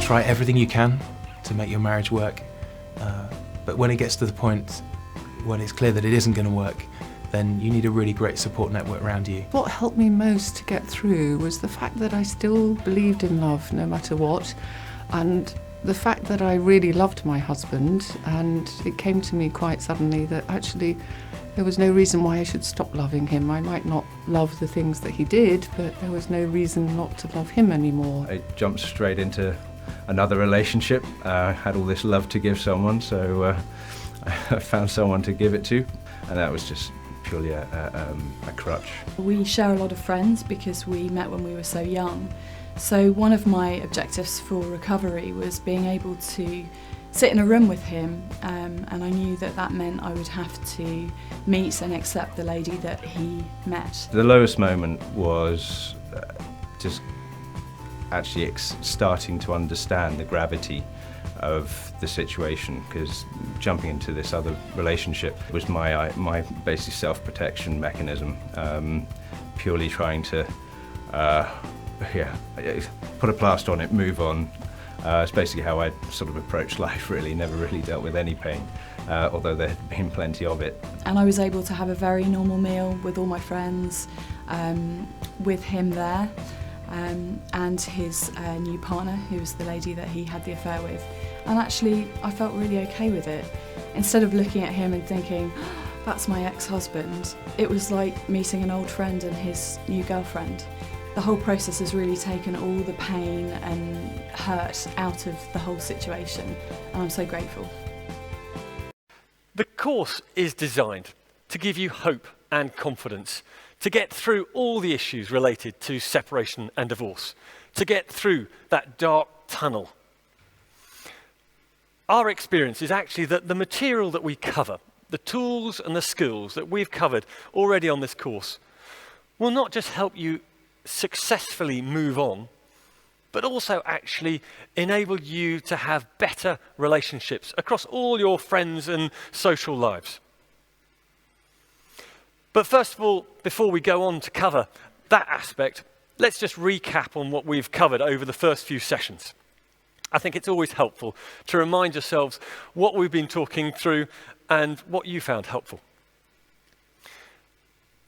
try everything you can to make your marriage work, but when it gets to the point when it's clear that it isn't going to work, then you need a really great support network around you. What helped me most to get through was the fact that I still believed in love no matter what, and the fact that I really loved my husband, and it came to me quite suddenly that actually there was no reason why I should stop loving him. I might not love the things that he did, but there was no reason not to love him anymore. I jumped straight into another relationship. I had all this love to give someone, so I found someone to give it to, and that was just purely a crutch. We share a lot of friends because we met when we were so young. So one of my objectives for recovery was being able to sit in a room with him, and I knew that that meant I would have to meet and accept the lady that he met. The lowest moment was just actually starting to understand the gravity of the situation, because jumping into this other relationship was my basic self-protection mechanism, purely trying to put a plaster on it, move on. It's basically how I sort of approached life, really. Never really dealt with any pain, although there had been plenty of it. And I was able to have a very normal meal with all my friends, with him there, and his new partner, who was the lady that he had the affair with. And actually, I felt really okay with it. Instead of looking at him and thinking, that's my ex-husband, it was like meeting an old friend and his new girlfriend. The whole process has really taken all the pain and hurt out of the whole situation, and I'm so grateful. The course is designed to give you hope and confidence, to get through all the issues related to separation and divorce, to get through that dark tunnel. Our experience is actually that the material that we cover, the tools and the skills that we've covered already on this course, will not just help you successfully move on, but also actually enable you to have better relationships across all your friends and social lives. But first of all, before we go on to cover that aspect, let's just recap on what we've covered over the first few sessions. I think it's always helpful to remind yourselves what we've been talking through and what you found helpful.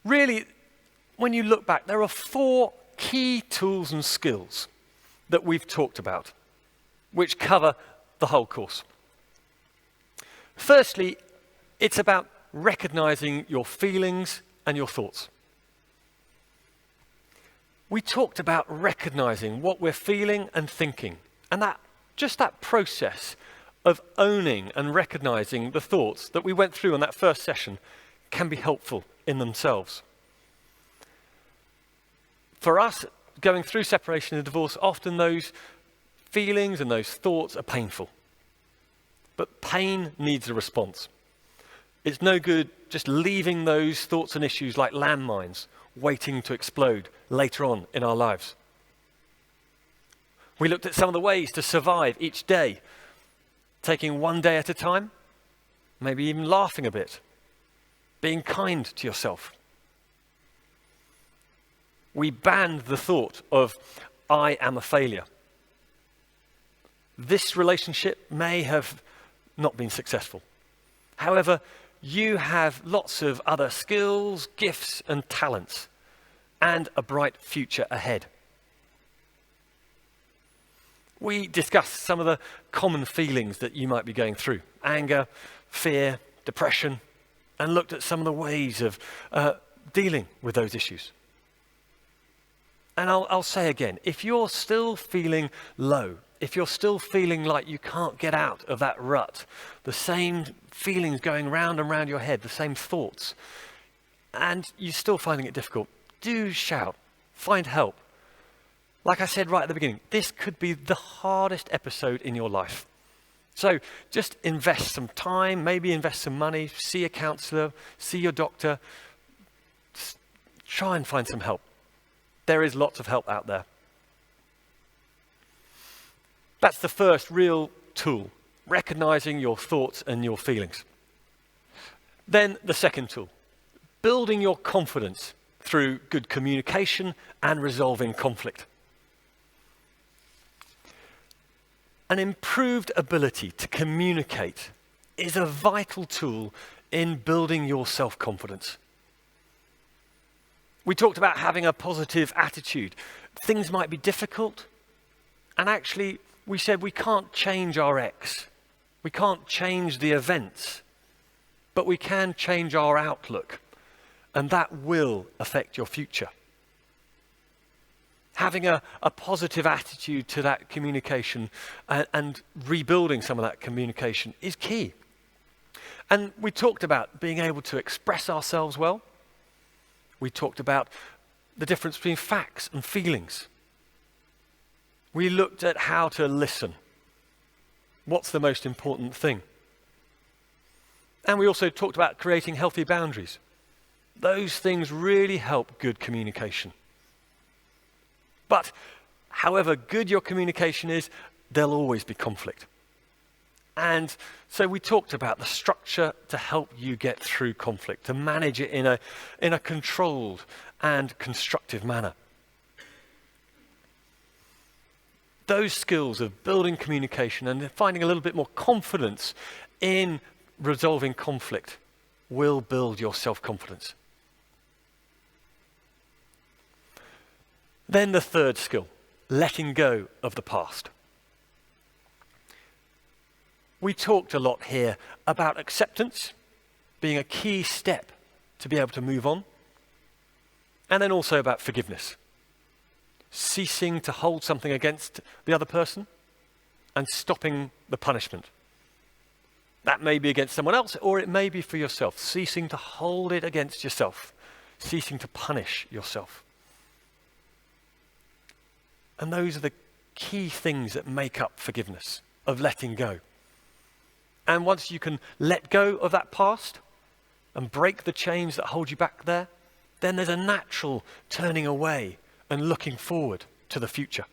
Really, when you look back, there are 4 key tools and skills that we've talked about, which cover the whole course. Firstly, it's about recognizing your feelings and your thoughts. We talked about recognizing what we're feeling and thinking, and that process of owning and recognizing the thoughts that we went through in that first session can be helpful in themselves. For us, going through separation and divorce, often those feelings and those thoughts are painful. But pain needs a response. It's no good just leaving those thoughts and issues like landmines waiting to explode later on in our lives. We looked at some of the ways to survive each day, taking one day at a time, maybe even laughing a bit, being kind to yourself. We banned the thought of, I am a failure. This relationship may have not been successful. However, you have lots of other skills, gifts, and talents, and a bright future ahead. We discussed some of the common feelings that you might be going through: anger, fear, depression, and looked at some of the ways of dealing with those issues. And I'll say again, if you're still feeling low, if you're still feeling like you can't get out of that rut, the same feelings going round and round your head, the same thoughts, and you're still finding it difficult, do shout, find help. Like I said right at the beginning, this could be the hardest episode in your life. So just invest some time, maybe invest some money, see a counselor, see your doctor, just try and find some help. There is lots of help out there. That's the first real tool, recognizing your thoughts and your feelings. Then the second tool, building your confidence through good communication and resolving conflict. An improved ability to communicate is a vital tool in building your self-confidence. We talked about having a positive attitude. Things might be difficult, and actually we said we can't change our ex. We can't change the events, but we can change our outlook, and that will affect your future. Having a positive attitude to that communication and rebuilding some of that communication is key. And we talked about being able to express ourselves well. We talked about the difference between facts and feelings. We looked at how to listen. What's the most important thing? And we also talked about creating healthy boundaries. Those things really help good communication. But however good your communication is, there'll always be conflict. And so we talked about the structure to help you get through conflict, to manage it in a controlled and constructive manner. Those skills of building communication and finding a little bit more confidence in resolving conflict will build your self-confidence. Then the third skill, letting go of the past. We talked a lot here about acceptance being a key step to be able to move on, and then also about forgiveness. Ceasing to hold something against the other person and stopping the punishment. That may be against someone else, or it may be for yourself. Ceasing to hold it against yourself. Ceasing to punish yourself. And those are the key things that make up forgiveness, of letting go. And once you can let go of that past and break the chains that hold you back there, then there's a natural turning away and looking forward to the future.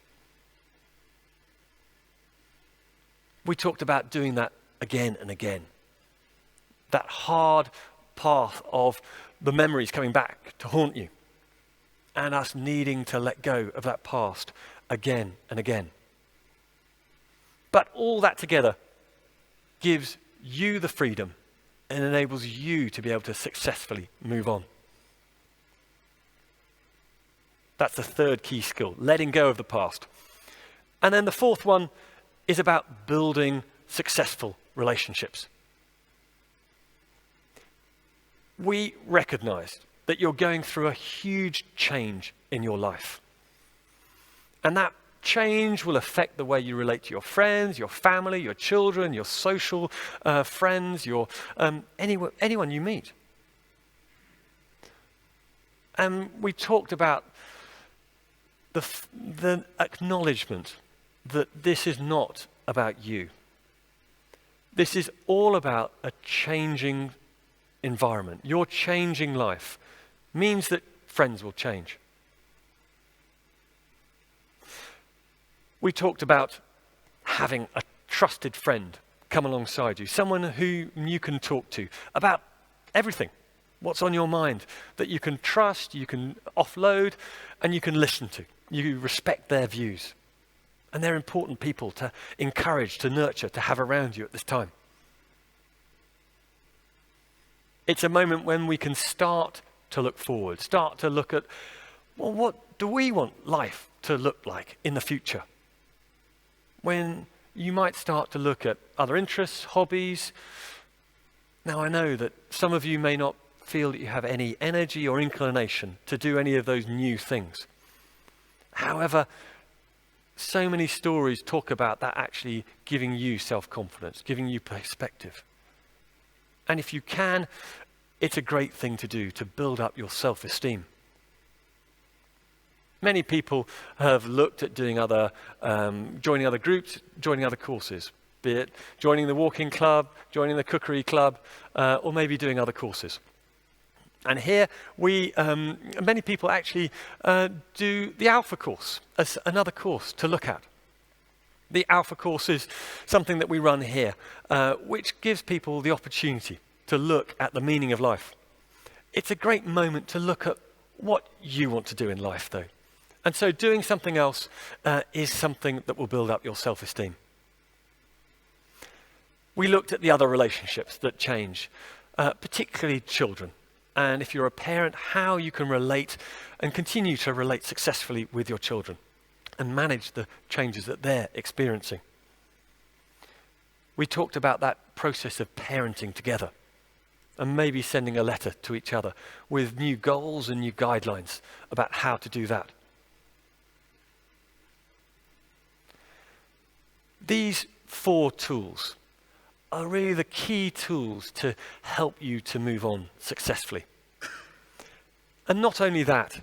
We talked about doing that again and again. That hard path of the memories coming back to haunt you, and us needing to let go of that past again and again. But all that together gives you the freedom and enables you to be able to successfully move on. That's the third key skill, letting go of the past. And then the fourth one is about building successful relationships. We recognize that you're going through a huge change in your life. And that change will affect the way you relate to your friends, your family, your children, your social friends, anyone you meet. And we talked about the acknowledgement that this is not about you. This is all about a changing environment. Your changing life means that friends will change. We talked about having a trusted friend come alongside you, someone who you can talk to about everything, what's on your mind, that you can trust, you can offload, and you can listen to. You respect their views. And they're important people to encourage, to nurture, to have around you at this time. It's a moment when we can start to look forward, start to look at, well, what do we want life to look like in the future? When you might start to look at other interests, hobbies. Now, I know that some of you may not feel that you have any energy or inclination to do any of those new things. However, so many stories talk about that actually giving you self-confidence, giving you perspective. And if you can, it's a great thing to do to build up your self-esteem. Many people have looked at doing joining other groups, joining other courses, be it joining the walking club, joining the cookery club, or maybe doing other courses. And here many people actually do the Alpha course as another course to look at. The Alpha course is something that we run here, which gives people the opportunity to look at the meaning of life. It's a great moment to look at what you want to do in life, though. And so doing something else is something that will build up your self-esteem. We looked at the other relationships that change, particularly children. And if you're a parent, how you can relate and continue to relate successfully with your children and manage the changes that they're experiencing. We talked about that process of parenting together and maybe sending a letter to each other with new goals and new guidelines about how to do that. These 4 tools are really the key tools to help you to move on successfully. And not only that,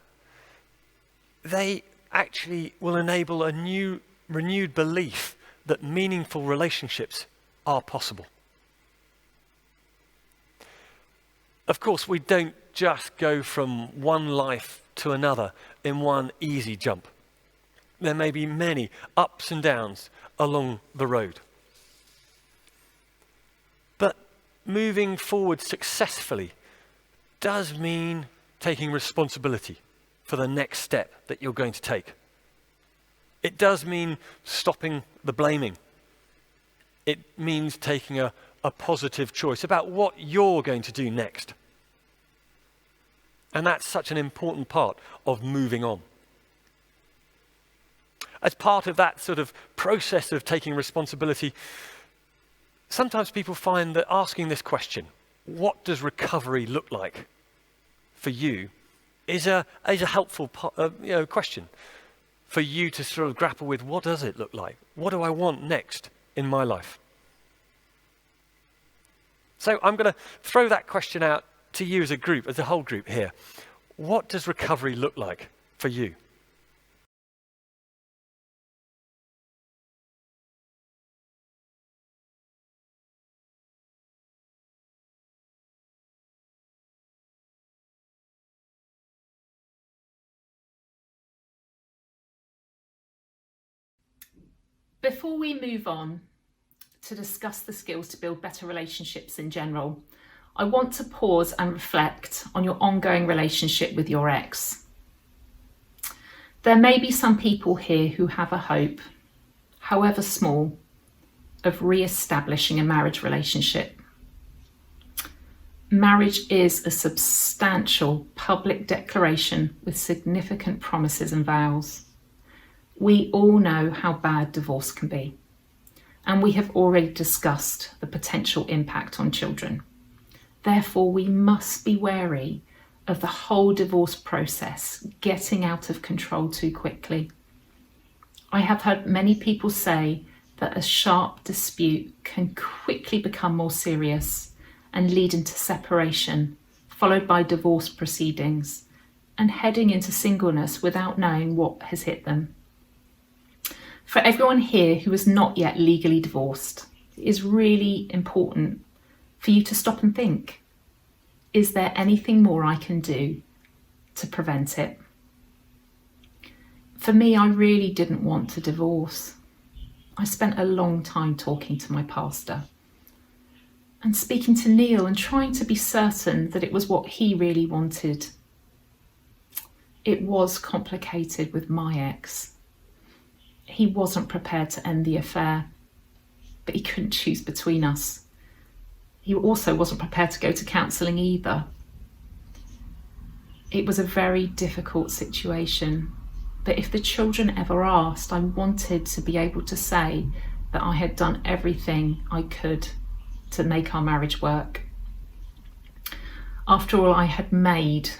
they actually will enable a new, renewed belief that meaningful relationships are possible. Of course, we don't just go from one life to another in one easy jump. There may be many ups and downs along the road. But moving forward successfully does mean taking responsibility for the next step that you're going to take. It does mean stopping the blaming. It means taking a positive choice about what you're going to do next. And that's such an important part of moving on. As part of that sort of process of taking responsibility, sometimes people find that asking this question, what does recovery look like for you, is a helpful question for you to sort of grapple with. What does it look like? What do I want next in my life? So I'm going to throw that question out to you as a group, as a whole group here. What does recovery look like for you? Before we move on to discuss the skills to build better relationships in general, I want to pause and reflect on your ongoing relationship with your ex. There may be some people here who have a hope, however small, of re-establishing a marriage relationship. Marriage is a substantial public declaration with significant promises and vows. We all know how bad divorce can be, and we have already discussed the potential impact on children. Therefore, we must be wary of the whole divorce process getting out of control too quickly. I have heard many people say that a sharp dispute can quickly become more serious and lead into separation, followed by divorce proceedings, and heading into singleness without knowing what has hit them. For everyone here who is not yet legally divorced, it is really important for you to stop and think, is there anything more I can do to prevent it? For me, I really didn't want to divorce. I spent a long time talking to my pastor and speaking to Neil and trying to be certain that it was what he really wanted. It was complicated with my ex. He wasn't prepared to end the affair, but he couldn't choose between us. He also wasn't prepared to go to counselling either. It was a very difficult situation, but if the children ever asked, I wanted to be able to say that I had done everything I could to make our marriage work. After all, I had made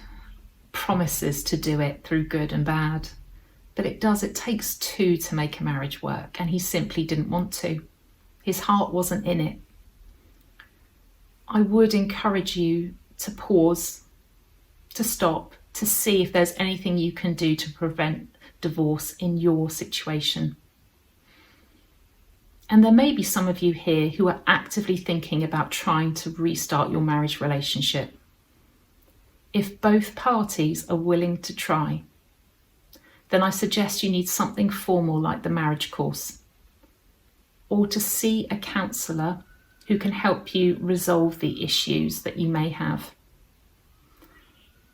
promises to do it through good and bad. But it takes 2 to make a marriage work, and he simply didn't want to. His heart wasn't in it. I would encourage you to pause, to stop, to see if there's anything you can do to prevent divorce in your situation. And there may be some of you here who are actively thinking about trying to restart your marriage relationship. If both parties are willing to try, then I suggest you need something formal like the marriage course, or to see a counsellor who can help you resolve the issues that you may have.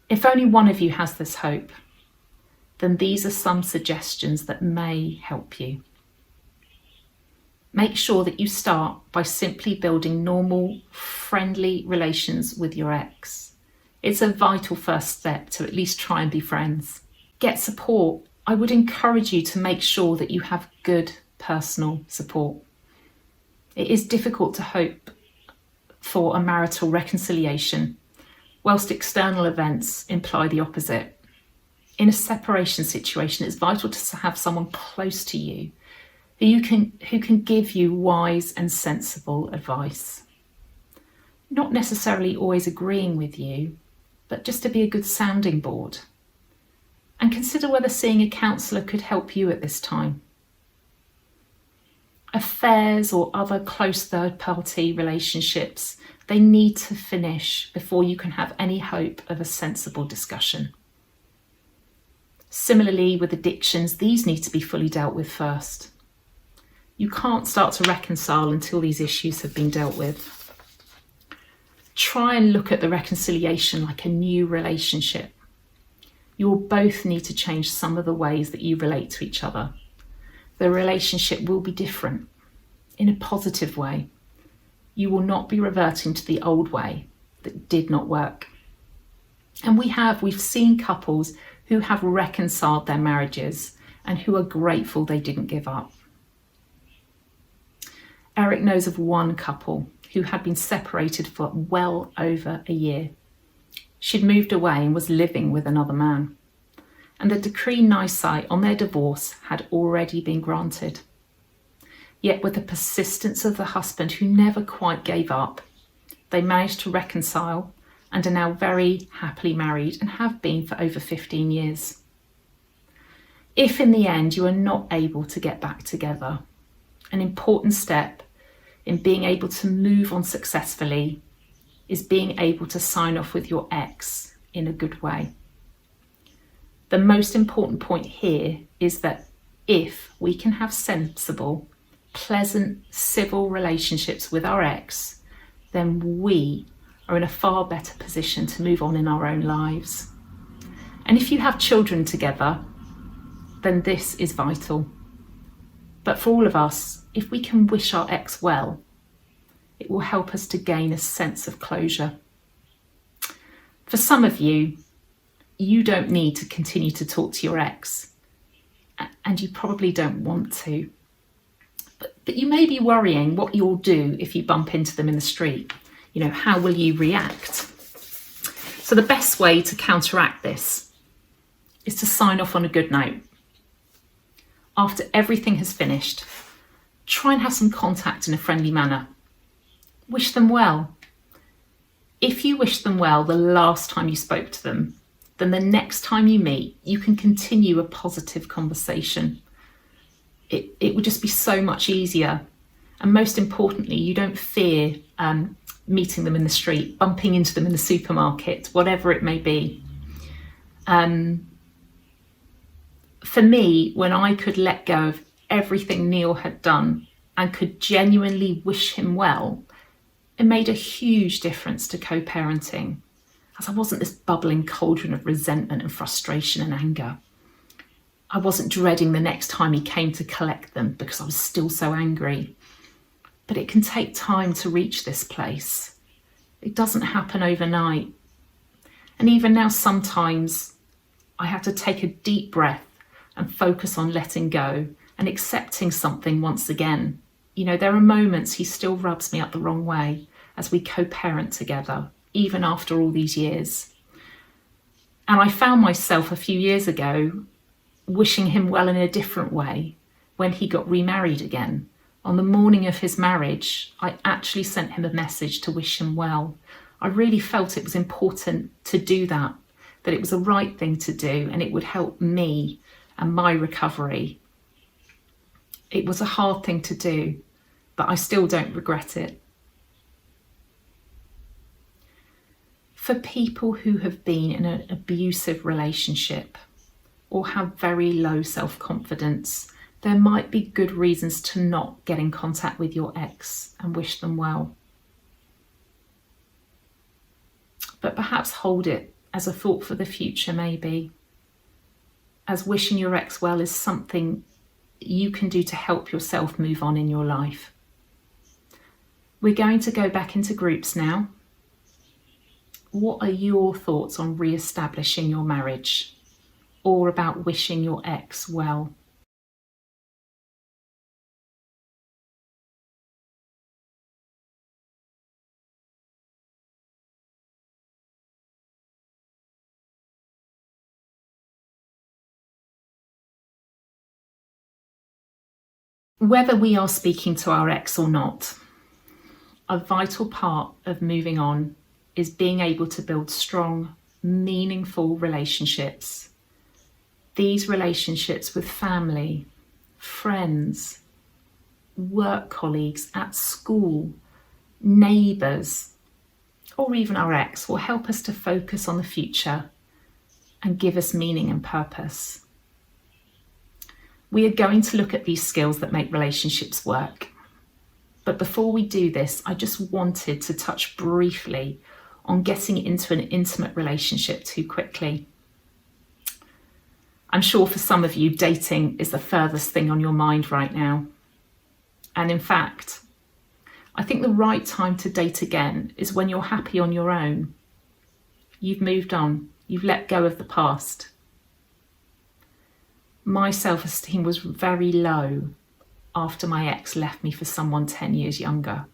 If only one of you has this hope, then these are some suggestions that may help you. Make sure that you start by simply building normal, friendly relations with your ex. It's a vital first step to at least try and be friends. Get support. I would encourage you to make sure that you have good personal support. It is difficult to hope for a marital reconciliation, whilst external events imply the opposite. In a separation situation, it's vital to have someone close to you who can give you wise and sensible advice. Not necessarily always agreeing with you, but just to be a good sounding board. And consider whether seeing a counsellor could help you at this time. Affairs or other close third-party relationships, they need to finish before you can have any hope of a sensible discussion. Similarly, with addictions, these need to be fully dealt with first. You can't start to reconcile until these issues have been dealt with. Try and look at the reconciliation like a new relationship. You will both need to change some of the ways that you relate to each other. The relationship will be different in a positive way. You will not be reverting to the old way that did not work. And we've seen couples who have reconciled their marriages and who are grateful they didn't give up. Eric knows of one couple who had been separated for well over a year. She'd moved away and was living with another man. And the decree nisi on their divorce had already been granted. Yet with the persistence of the husband who never quite gave up, they managed to reconcile and are now very happily married and have been for over 15 years. If in the end you are not able to get back together, an important step in being able to move on successfully is being able to sign off with your ex in a good way. The most important point here is that if we can have sensible, pleasant, civil relationships with our ex, then we are in a far better position to move on in our own lives. And if you have children together, then this is vital. But for all of us, if we can wish our ex well, it will help us to gain a sense of closure. For some of you, you don't need to continue to talk to your ex, and you probably don't want to. But you may be worrying what you'll do if you bump into them in the street. You know, how will you react? So the best way to counteract this is to sign off on a good note. After everything has finished, try and have some contact in a friendly manner. Wish them well. If you wish them well the last time you spoke to them, then the next time you meet, you can continue a positive conversation. It would just be so much easier. And most importantly, you don't fear meeting them in the street, bumping into them in the supermarket, whatever it may be. For me, when I could let go of everything Neil had done and could genuinely wish him well, it made a huge difference to co-parenting, as I wasn't this bubbling cauldron of resentment and frustration and anger. I wasn't dreading the next time he came to collect them because I was still so angry. But it can take time to reach this place. It doesn't happen overnight. And even now, sometimes I have to take a deep breath and focus on letting go and accepting something once again. You know, there are moments he still rubs me up the wrong way as we co-parent together, even after all these years. And I found myself a few years ago wishing him well in a different way when he got remarried again. On the morning of his marriage, I actually sent him a message to wish him well. I really felt it was important to do that it was the right thing to do and it would help me and my recovery. It was a hard thing to do, but I still don't regret it. For people who have been in an abusive relationship or have very low self-confidence, there might be good reasons to not get in contact with your ex and wish them well. But perhaps hold it as a thought for the future, maybe, as wishing your ex well is something you can do to help yourself move on in your life. We're going to go back into groups now. What are your thoughts on re-establishing your marriage, or about wishing your ex well? Whether we are speaking to our ex or not, a vital part of moving on is being able to build strong, meaningful relationships. These relationships with family, friends, work colleagues at school, neighbours, or even our ex will help us to focus on the future and give us meaning and purpose. We are going to look at these skills that make relationships work. But before we do this, I just wanted to touch briefly on getting into an intimate relationship too quickly. I'm sure for some of you, dating is the furthest thing on your mind right now. And in fact, I think the right time to date again is when you're happy on your own. You've moved on, you've let go of the past. My self-esteem was very low after my ex left me for someone 10 years younger.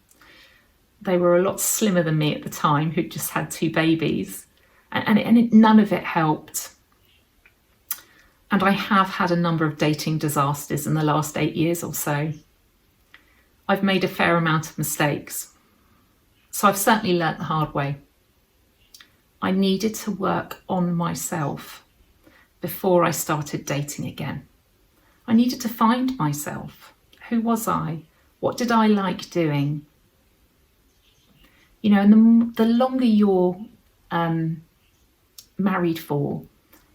They were a lot slimmer than me at the time, who'd just had 2 babies, and none of it helped. And I have had a number of dating disasters in the last 8 years or so. I've made a fair amount of mistakes. So I've certainly learnt the hard way. I needed to work on myself before I started dating again. I needed to find myself. Who was I? What did I like doing? You know, and the longer you're married for,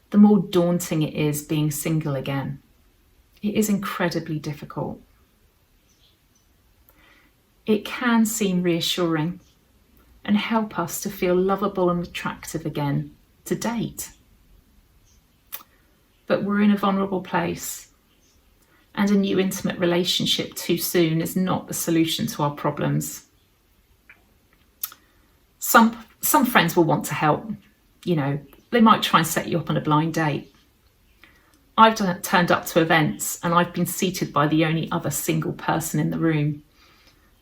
the more daunting it is being single again. It is incredibly difficult. It can seem reassuring and help us to feel lovable and attractive again to date. But we're in a vulnerable place, and a new intimate relationship too soon is not the solution to our problems. Some friends will want to help. You know, they might try and set you up on a blind date. I've turned up to events and I've been seated by the only other single person in the room.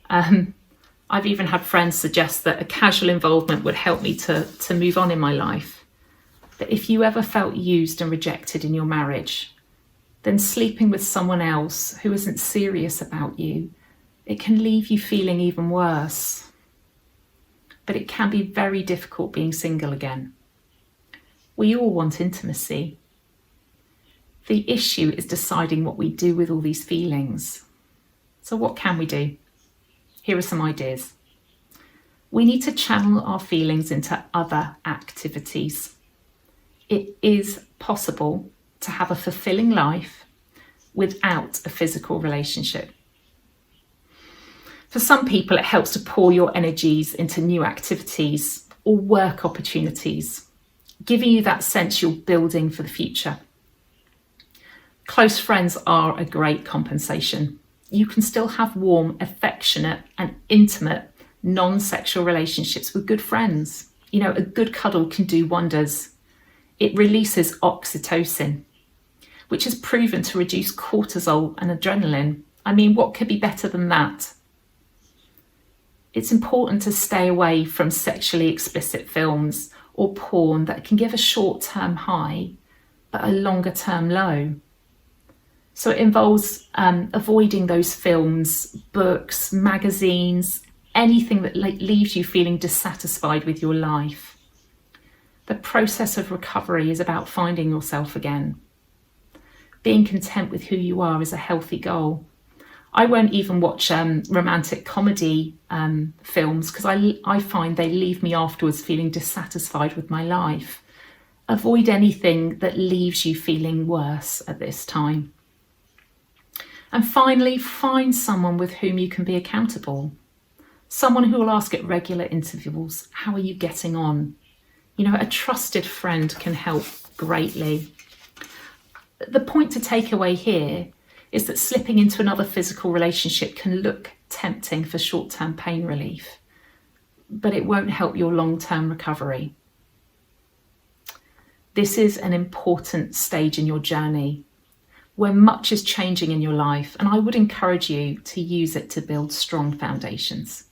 I've even had friends suggest that a casual involvement would help me to move on in my life. But if you ever felt used and rejected in your marriage, then sleeping with someone else who isn't serious about you, it can leave you feeling even worse. But it can be very difficult being single again. We all want intimacy. The issue is deciding what we do with all these feelings. So what can we do? Here are some ideas. We need to channel our feelings into other activities. It is possible to have a fulfilling life without a physical relationship. For some people, it helps to pour your energies into new activities or work opportunities, giving you that sense you're building for the future. Close friends are a great compensation. You can still have warm, affectionate and intimate non-sexual relationships with good friends. You know, a good cuddle can do wonders. It releases oxytocin, which is proven to reduce cortisol and adrenaline. I mean, what could be better than that? It's important to stay away from sexually explicit films or porn that can give a short-term high, but a longer-term low. So it involves avoiding those films, books, magazines, anything that leaves you feeling dissatisfied with your life. The process of recovery is about finding yourself again. Being content with who you are is a healthy goal. I won't even watch romantic comedy films because I find they leave me afterwards feeling dissatisfied with my life. Avoid anything that leaves you feeling worse at this time. And finally, find someone with whom you can be accountable. Someone who will ask at regular intervals, how are you getting on? You know, a trusted friend can help greatly. The point to take away here is that slipping into another physical relationship can look tempting for short-term pain relief, but it won't help your long-term recovery. This is an important stage in your journey where much is changing in your life, and I would encourage you to use it to build strong foundations.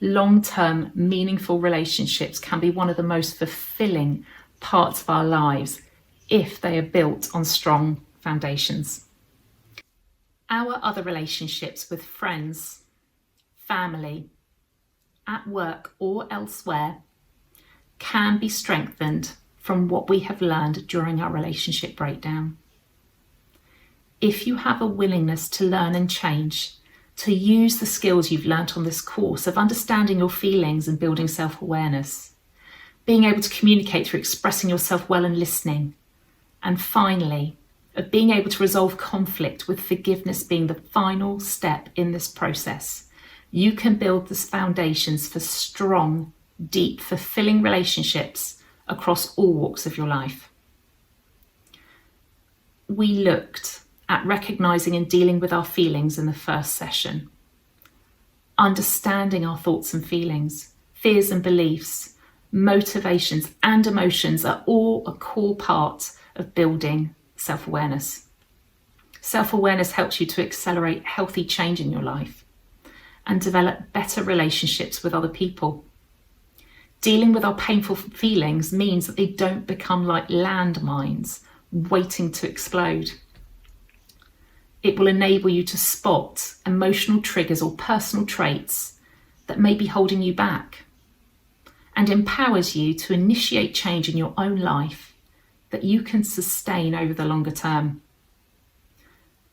Long-term, meaningful relationships can be one of the most fulfilling parts of our lives if they are built on strong foundations. Our other relationships with friends, family, at work or elsewhere can be strengthened from what we have learned during our relationship breakdown. If you have a willingness to learn and change, to use the skills you've learnt on this course of understanding your feelings and building self-awareness, being able to communicate through expressing yourself well and listening, and finally, of being able to resolve conflict with forgiveness being the final step in this process, you can build the foundations for strong, deep, fulfilling relationships across all walks of your life. We looked at recognising and dealing with our feelings in the first session. Understanding our thoughts and feelings, fears and beliefs, motivations and emotions are all a core part of building self-awareness. Self-awareness helps you to accelerate healthy change in your life and develop better relationships with other people. Dealing with our painful feelings means that they don't become like landmines waiting to explode. It will enable you to spot emotional triggers or personal traits that may be holding you back, and empowers you to initiate change in your own life that you can sustain over the longer term.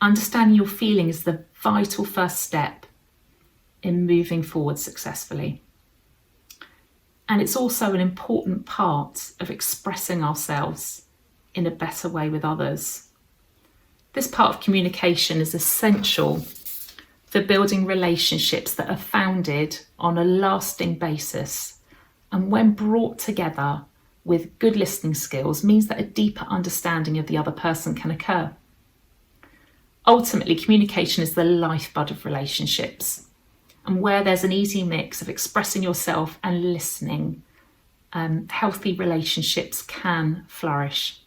Understanding your feelings is the vital first step in moving forward successfully. And it's also an important part of expressing ourselves in a better way with others. This part of communication is essential for building relationships that are founded on a lasting basis, and when brought together with good listening skills means that a deeper understanding of the other person can occur. Ultimately, communication is the lifeblood of relationships, and where there's an easy mix of expressing yourself and listening, healthy relationships can flourish.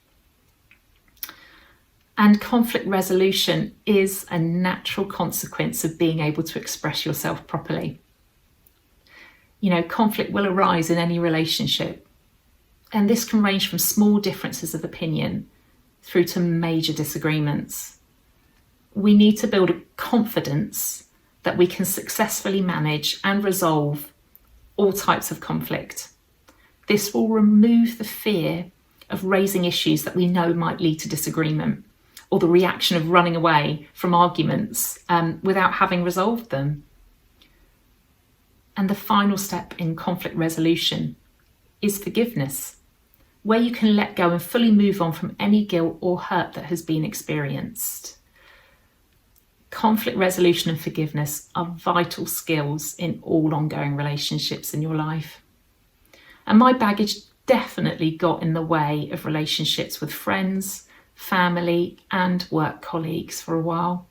And conflict resolution is a natural consequence of being able to express yourself properly. You know, conflict will arise in any relationship, and this can range from small differences of opinion through to major disagreements. We need to build a confidence that we can successfully manage and resolve all types of conflict. This will remove the fear of raising issues that we know might lead to disagreement, or the reaction of running away from arguments without having resolved them. And the final step in conflict resolution is forgiveness, where you can let go and fully move on from any guilt or hurt that has been experienced. Conflict resolution and forgiveness are vital skills in all ongoing relationships in your life. And my baggage definitely got in the way of relationships with friends, family and work colleagues for a while.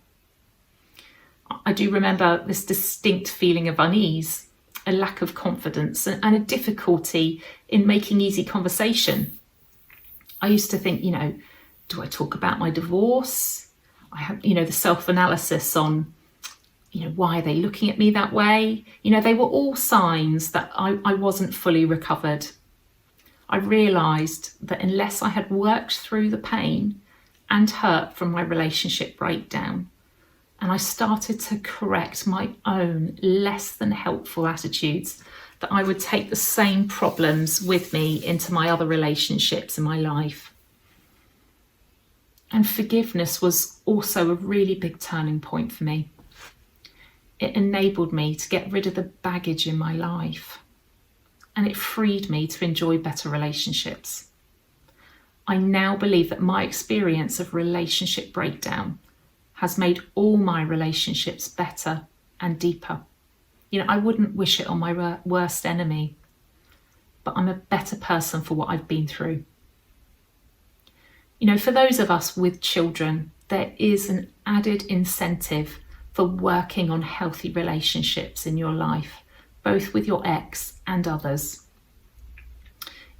I do remember this distinct feeling of unease, a lack of confidence and a difficulty in making easy conversation. I used to think, do I talk about my divorce? I have, the self-analysis on, why are they looking at me that way? They were all signs that I wasn't fully recovered. I realised that unless I had worked through the pain and hurt from my relationship breakdown, and I started to correct my own less than helpful attitudes, that I would take the same problems with me into my other relationships in my life. And forgiveness was also a really big turning point for me. It enabled me to get rid of the baggage in my life, and it freed me to enjoy better relationships. I now believe that my experience of relationship breakdown has made all my relationships better and deeper. I wouldn't wish it on my worst enemy, but I'm a better person for what I've been through. For those of us with children, there is an added incentive for working on healthy relationships in your life, both with your ex and others.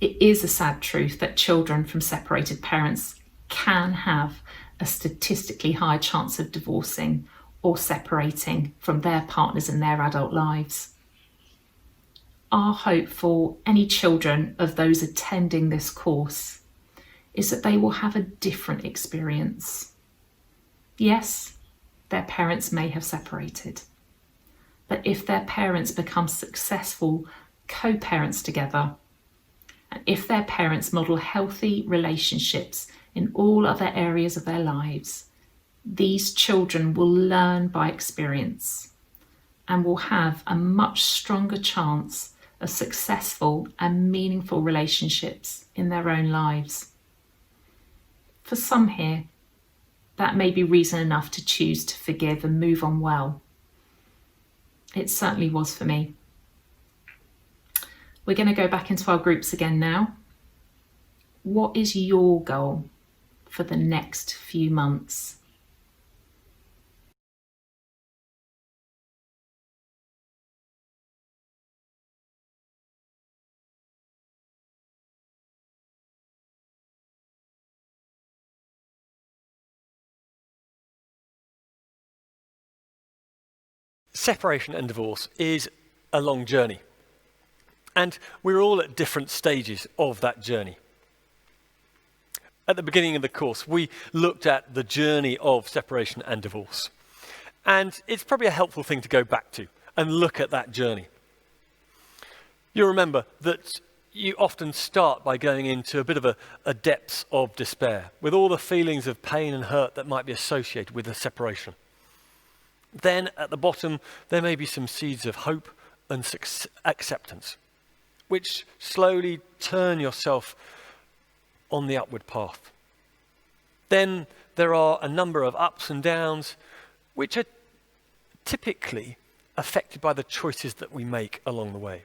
It is a sad truth that children from separated parents can have a statistically higher chance of divorcing or separating from their partners in their adult lives. Our hope for any children of those attending this course is that they will have a different experience. Yes, their parents may have separated, but if their parents become successful co-parents together, and if their parents model healthy relationships in all other areas of their lives, these children will learn by experience and will have a much stronger chance of successful and meaningful relationships in their own lives. For some here, that may be reason enough to choose to forgive and move on well. It certainly was for me. We're going to go back into our groups again now. What is your goal for the next few months? Separation and divorce is a long journey, and we're all at different stages of that journey. At the beginning of the course, we looked at the journey of separation and divorce, and it's probably a helpful thing to go back to and look at that journey. You'll remember that you often start by going into a bit of a depths of despair, with all the feelings of pain and hurt that might be associated with a separation. Then at the bottom, there may be some seeds of hope and acceptance, which slowly turn yourself on the upward path. Then there are a number of ups and downs, which are typically affected by the choices that we make along the way.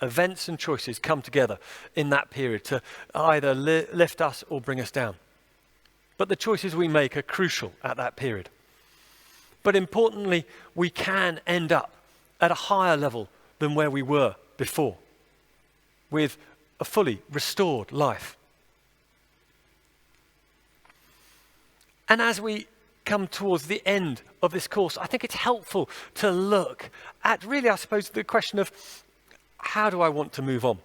Events and choices come together in that period to either lift us or bring us down. But the choices we make are crucial at that period. But importantly, we can end up at a higher level than where we were before, with a fully restored life. And as we come towards the end of this course, I think it's helpful to look at really, I suppose, the question of how do I want to move on?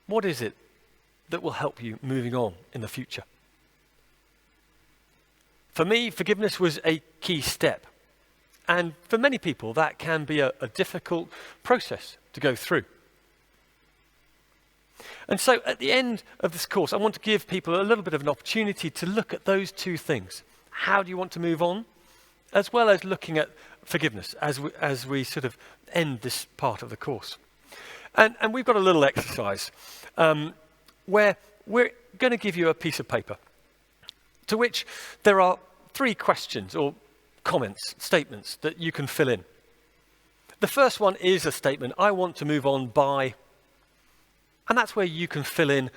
What is it that will help you moving on in the future? For me, forgiveness was a key step. And for many people, that can be a difficult process to go through. And so at the end of this course, I want to give people a little bit of an opportunity to look at those two things. How do you want to move on? As well as looking at forgiveness as we sort of end this part of the course. And we've got a little exercise where we're going to give you a piece of paper to which there are 3 questions or comments, statements that you can fill in. The first one is a statement, I want to move on by, and that's where you can fill in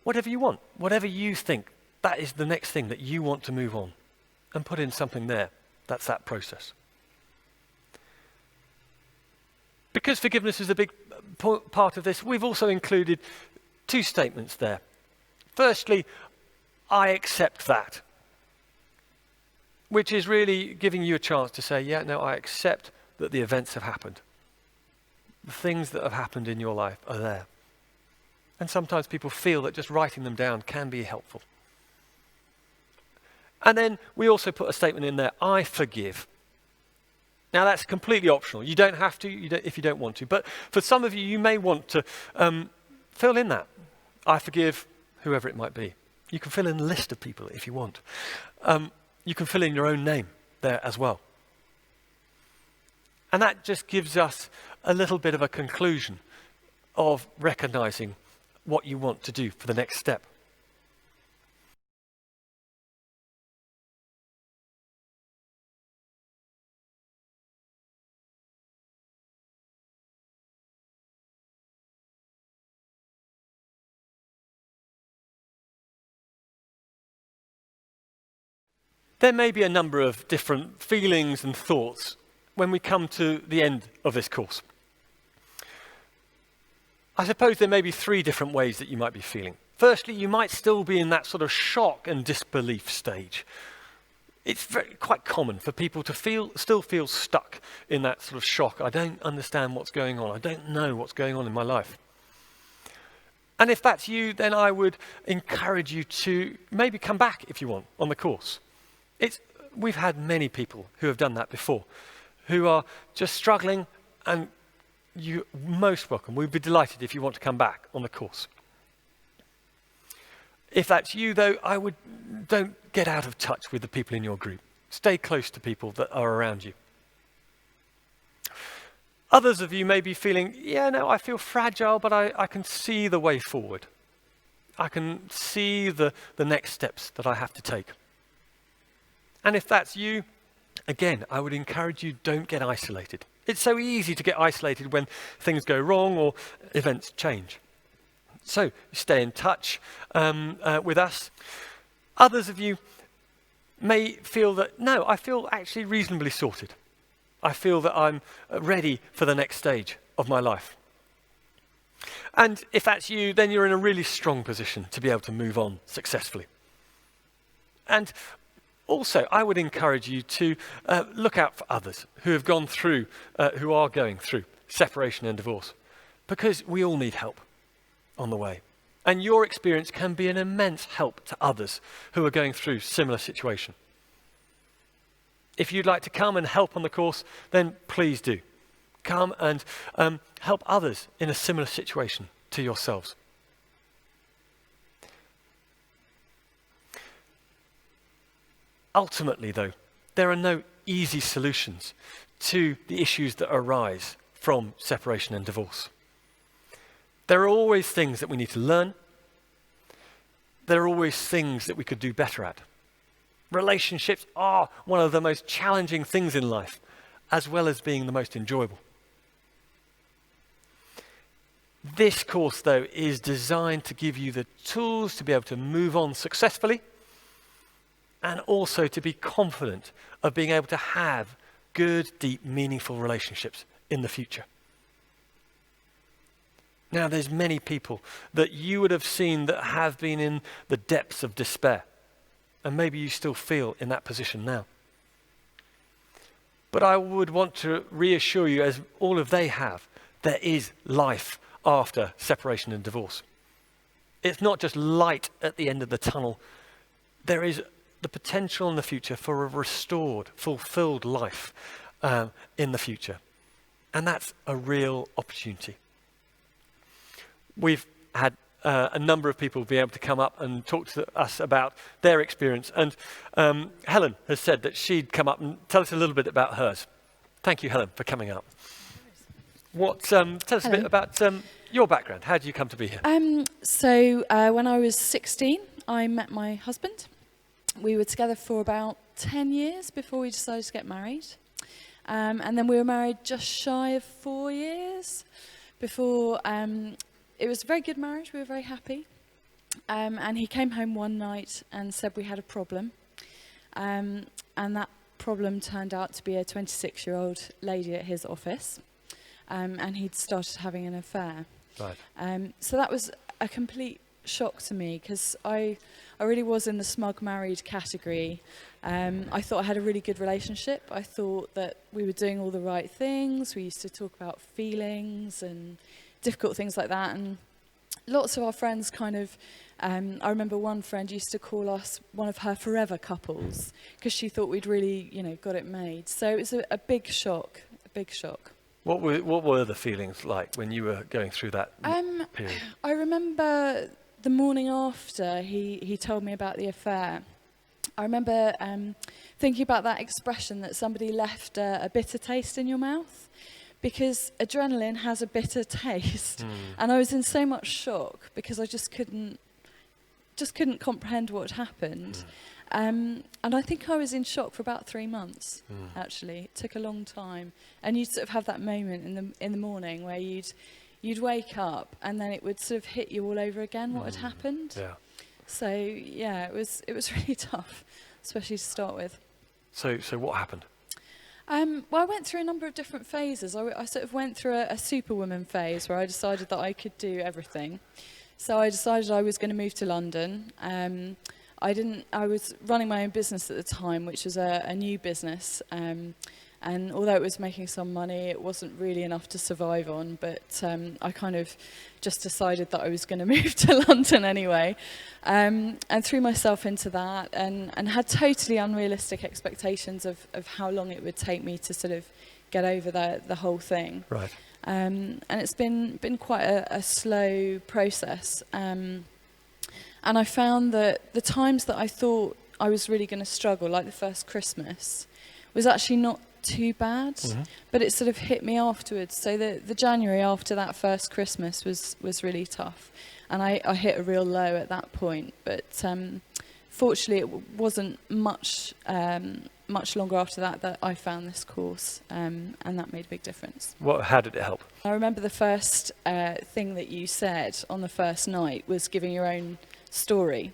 whatever you want, whatever you think that is the next thing that you want to move on, and put in something there. That's that process. Because forgiveness is a big part of this, we've also included 2 statements there. Firstly, I accept that, which is really giving you a chance to say, yeah, no, I accept that the events have happened. The things that have happened in your life are there. And sometimes people feel that just writing them down can be helpful. And then we also put a statement in there, I forgive. Now that's completely optional. You don't have to if you don't want to. But for some of you, you may want to fill in that. I forgive whoever it might be. You can fill in a list of people if you want. You can fill in your own name there as well. And that just gives us a little bit of a conclusion of recognizing what you want to do for the next step. There may be a number of different feelings and thoughts when we come to the end of this course. I suppose there may be 3 different ways that you might be feeling. Firstly, you might still be in that sort of shock and disbelief stage. It's quite common for people to still feel stuck in that sort of shock. I don't understand what's going on. I don't know what's going on in my life. And if that's you, then I would encourage you to maybe come back if you want on the course. We've had many people who have done that before, who are just struggling, and you're most welcome. We'd be delighted if you want to come back on the course. If that's you, though, don't get out of touch with the people in your group. Stay close to people that are around you. Others of you may be feeling, I feel fragile, but I can see the way forward. I can see the next steps that I have to take. And if that's you, again, I would encourage you, don't get isolated. It's so easy to get isolated when things go wrong or events change. So stay in touch with us. Others of you may feel that, no, I feel actually reasonably sorted. I feel that I'm ready for the next stage of my life. And if that's you, then you're in a really strong position to be able to move on successfully. And also, I would encourage you to look out for others who have gone through, who are going through separation and divorce, because we all need help on the way. And your experience can be an immense help to others who are going through similar situation. If you'd like to come and help on the course, then please do. Come and help others in a similar situation to yourselves. Ultimately, though, there are no easy solutions to the issues that arise from separation and divorce. There are always things that we need to learn. There are always things that we could do better at. Relationships are one of the most challenging things in life, as well as being the most enjoyable. This course, though, is designed to give you the tools to be able to move on successfully, and also to be confident of being able to have good, deep, meaningful relationships in the future. Now, there's many people that you would have seen that have been in the depths of despair. And maybe you still feel in that position now. But I would want to reassure you, as all of they have, there is life after separation and divorce. It's not just light at the end of the tunnel. There is the potential in the future for a restored, fulfilled life in the future. And that's a real opportunity. We've had a number of people be able to come up and talk to us about their experience. And Helen has said that she'd come up and tell us a little bit about hers. Thank you, Helen, for coming up. Tell us a bit about your background. How did you come to be here? So when I was 16, I met my husband. We were together for about 10 years before we decided to get married. And then we were married just shy of 4 years before. It was a very good marriage. We were very happy. And he came home one night and said we had a problem. And that problem turned out to be a 26-year-old lady at his office. And he'd started having an affair. Right. So that was a complete shock to me, because I really was in the smug married category. I thought I had a really good relationship. I thought that we were doing all the right things. We used to talk about feelings and difficult things like that, and lots of our friends kind of, I remember one friend used to call us one of her forever couples, because she thought we'd really, got it made. So it was a big shock, What were the feelings like when you were going through that period? I remember the morning after he told me about the affair. I remember thinking about that expression that somebody left a bitter taste in your mouth, because adrenaline has a bitter taste. And I was in so much shock because I just couldn't comprehend what had happened. And I think I was in shock for about 3 months, actually. It took a long time. And you'd sort of have that moment in the morning where you'd wake up and then it would sort of hit you all over again what had happened. Yeah. So yeah, it was really tough. especially to start with. So what happened? Well, I went through a number of different phases. I sort of went through a superwoman phase where I decided that I could do everything. So I decided I was going to move to London. I was running my own business at the time, which was a new business. And although it was making some money, it wasn't really enough to survive on. But I kind of just decided that I was going to move to London anyway, and threw myself into that, and had totally unrealistic expectations of how long it would take me to sort of get over the whole thing. Right. And it's been quite a slow process. And I found that the times that I thought I was really going to struggle, like the first Christmas, was actually not too bad, but it sort of hit me afterwards. So the January after that first Christmas was really tough, and I hit a real low at that point. But fortunately, it wasn't much longer after that I found this course, and that made a big difference. How did it help? I remember the first thing that you said on the first night was giving your own story,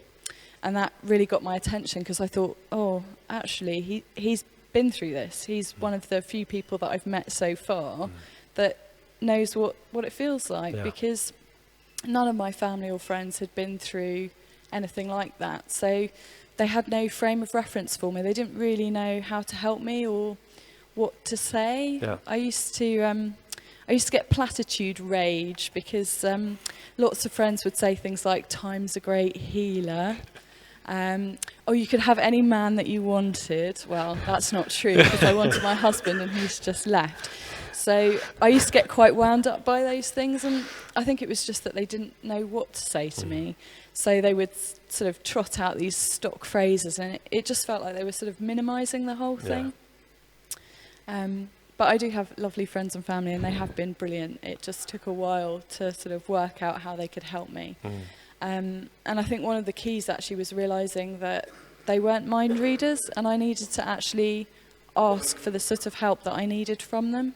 and that really got my attention, because I thought, oh, actually, he's been through this. He's one of the few people that I've met so far that knows what it feels like, because none of my family or friends had been through anything like that. So they had no frame of reference for me. They didn't really know how to help me or what to say. Yeah. I used to get platitude rage, because lots of friends would say things like, "Time's a great healer." Or you could have any man that you wanted. Well, that's not true, because I wanted my husband and he's just left. So I used to get quite wound up by those things, and I think it was just that they didn't know what to say to me. So they would sort of trot out these stock phrases, and it just felt like they were sort of minimising the whole thing. But I do have lovely friends and family, and they have been brilliant. It just took a while to sort of work out how they could help me. And I think one of the keys actually was realising that they weren't mind readers, and I needed to actually ask for the sort of help that I needed from them.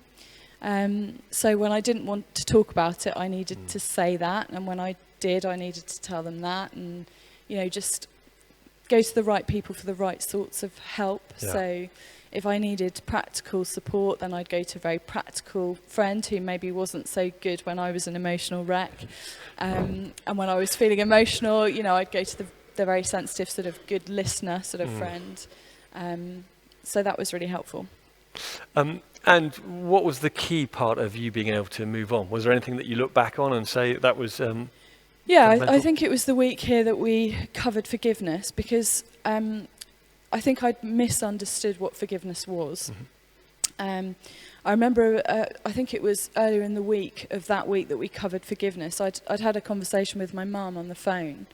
So when I didn't want to talk about it, I needed to say that, and when I did, I needed to tell them that, and just go to the right people for the right sorts of help. Yeah. So if I needed practical support, then I'd go to a very practical friend who maybe wasn't so good when I was an emotional wreck. And when I was feeling emotional, I'd go to the very sensitive, sort of good listener sort of friend. So that was really helpful. And what was the key part of you being able to move on? Was there anything that you look back on and say that was... I think it was the week here that we covered forgiveness, because I think I'd misunderstood what forgiveness was. I remember, I think it was earlier in the week of that week that we covered forgiveness. I'd had a conversation with my mum on the phone,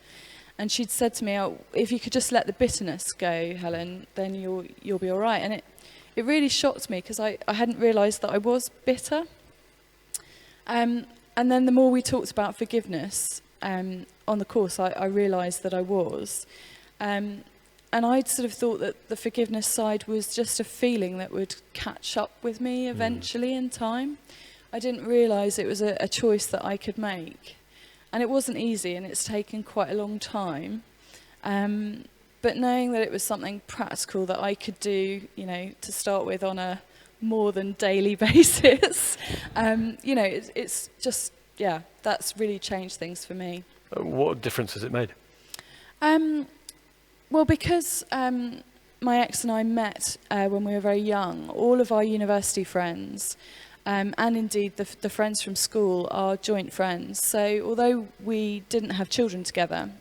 and she'd said to me, "Oh, if you could just let the bitterness go, Helen, then you'll be all right." And it really shocked me, because I hadn't realised that I was bitter. And then the more we talked about forgiveness on the course, I realised that I was. And I'd sort of thought that the forgiveness side was just a feeling that would catch up with me eventually in time. I didn't realise it was a choice that I could make. And it wasn't easy, and it's taken quite a long time. But knowing that it was something practical that I could do, to start with on a more than daily basis, it's just, that's really changed things for me. What difference has it made? Well, because my ex and I met when we were very young, all of our university friends, and indeed the friends from school, are joint friends. So although we didn't have children together,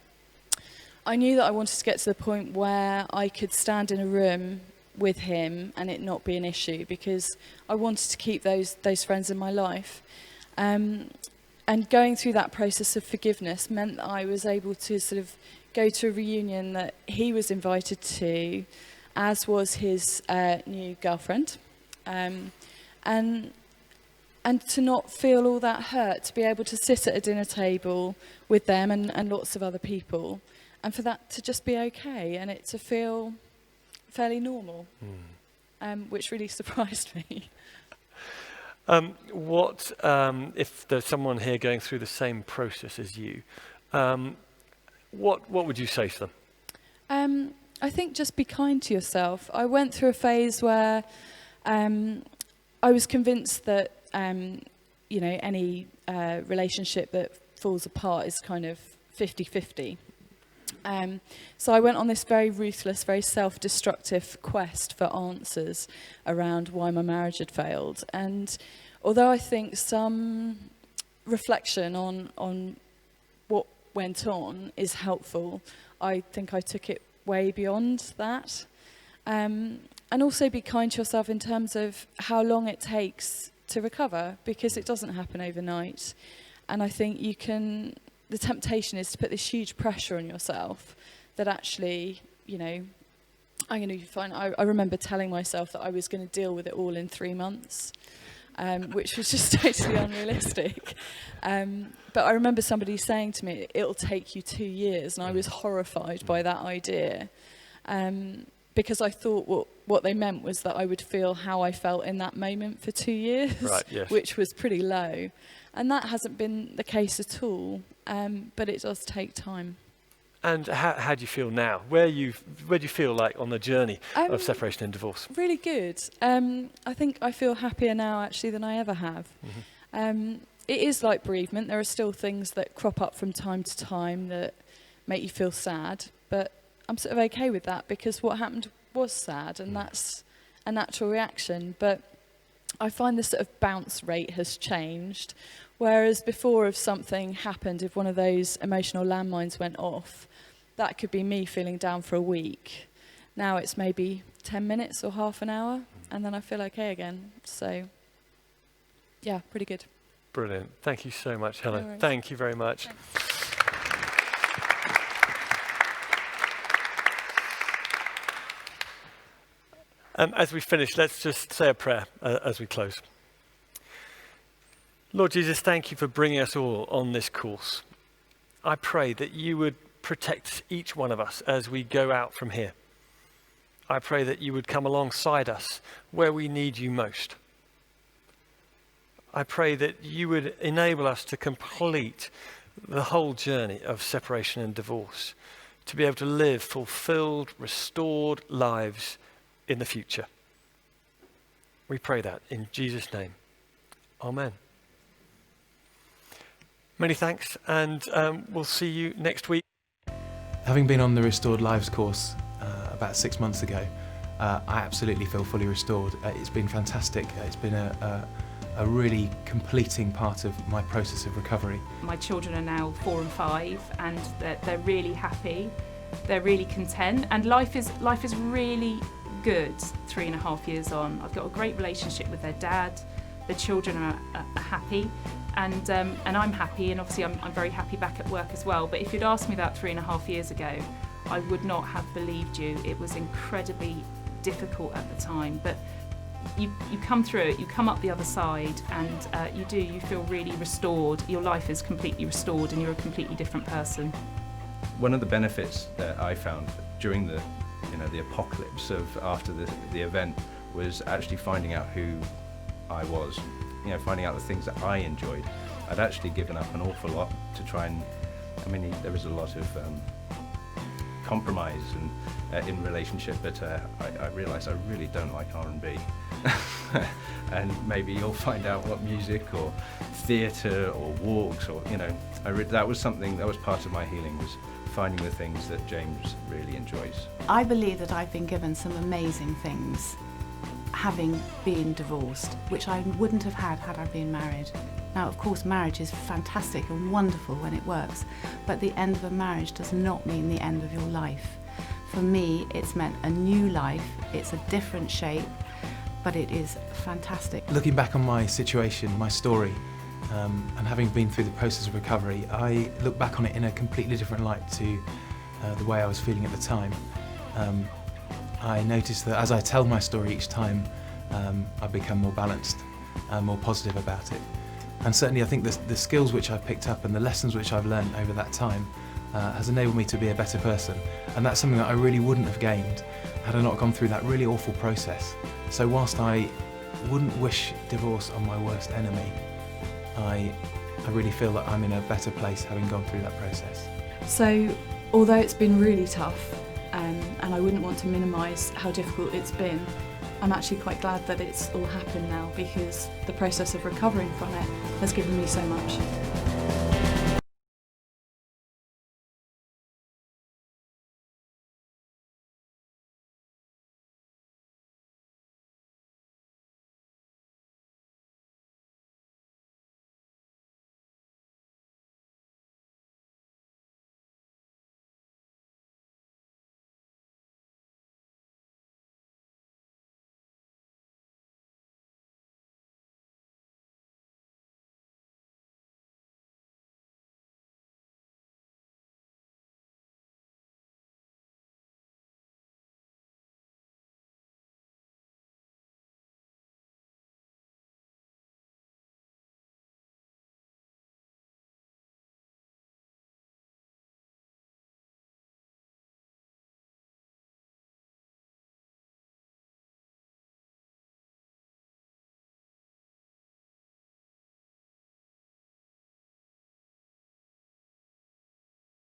I knew that I wanted to get to the point where I could stand in a room with him and it not be an issue, because I wanted to keep those friends in my life. And going through that process of forgiveness meant that I was able to sort of go to a reunion that he was invited to, as was his new girlfriend, and to not feel all that hurt, to be able to sit at a dinner table with them and lots of other people, and for that to just be okay, and it to feel fairly normal, which really surprised me. What if there's someone here going through the same process as you? What would you say to them? I think just be kind to yourself. I went through a phase where I was convinced that any relationship that falls apart is kind of 50-50. So I went on this very ruthless, very self-destructive quest for answers around why my marriage had failed. And although I think some reflection on what went on is helpful, I think I took it way beyond that. And also be kind to yourself in terms of how long it takes to recover, because it doesn't happen overnight. And I think the temptation is to put this huge pressure on yourself that actually, I'm going to be fine. I remember telling myself that I was going to deal with it all in 3 months, which was just totally unrealistic. But I remember somebody saying to me, it'll take you 2 years, and I was horrified by that idea. Because I thought what they meant was that I would feel how I felt in that moment for 2 years, right, yes. Which was pretty low. And that hasn't been the case at all, but it does take time. And how do you feel now? Where do you feel like on the journey of separation and divorce? Really good. I think I feel happier now actually than I ever have. Mm-hmm. It is like bereavement. There are still things that crop up from time to time that make you feel sad, but I'm sort of okay with that, because what happened was sad, and that's a natural reaction. But I find the sort of bounce rate has changed, whereas before, if something happened, if one of those emotional landmines went off, that could be me feeling down for a week. Now it's maybe 10 minutes or half an hour, and then I feel okay again. So, yeah, pretty good. Brilliant. Thank you so much, Helen. No worries. Thank you very much. Thanks. As we finish, let's just say a prayer as we close. Lord Jesus, thank you for bringing us all on this course. I pray that you would protect each one of us as we go out from here. I pray that you would come alongside us where we need you most. I pray that you would enable us to complete the whole journey of separation and divorce, to be able to live fulfilled, restored lives in the future. We pray that in Jesus' name. Amen. Many thanks, and we'll see you next week. Having been on the Restored Lives course about 6 months ago, I absolutely feel fully restored. It's been fantastic. It's been a really completing part of my process of recovery. My children are now 4 and 5, and they're really happy. They're really content, and life is really good 3.5 years on. I've got a great relationship with their dad. The children are happy, and I'm happy, and obviously I'm very happy back at work as well. But if you'd asked me that 3.5 years ago, I would not have believed you. It was incredibly difficult at the time, but you come through it, you come up the other side, and you feel really restored. Your life is completely restored, and you're a completely different person. One of the benefits that I found during the apocalypse of after the event was actually finding out who I was, finding out the things that I enjoyed. I'd actually given up an awful lot to try and, there was a lot of compromise in relationship, but I realised I really don't like R&B. And maybe you'll find out what music or theatre or walks or, that was part of my healing, was finding the things that James really enjoys. I believe that I've been given some amazing things having been divorced, which I wouldn't have had I been married. Now, of course, marriage is fantastic and wonderful when it works, but the end of a marriage does not mean the end of your life. For me, it's meant a new life. It's a different shape, but it is fantastic. Looking back on my situation, my story, and having been through the process of recovery, I look back on it in a completely different light to the way I was feeling at the time. I noticed that as I tell my story each time, I become more balanced, more positive about it. And certainly I think the skills which I've picked up and the lessons which I've learned over that time has enabled me to be a better person. And that's something that I really wouldn't have gained had I not gone through that really awful process. So whilst I wouldn't wish divorce on my worst enemy, I really feel that I'm in a better place having gone through that process. So, although it's been really tough, and I wouldn't want to minimise how difficult it's been. I'm actually quite glad that it's all happened now, because the process of recovering from it has given me so much.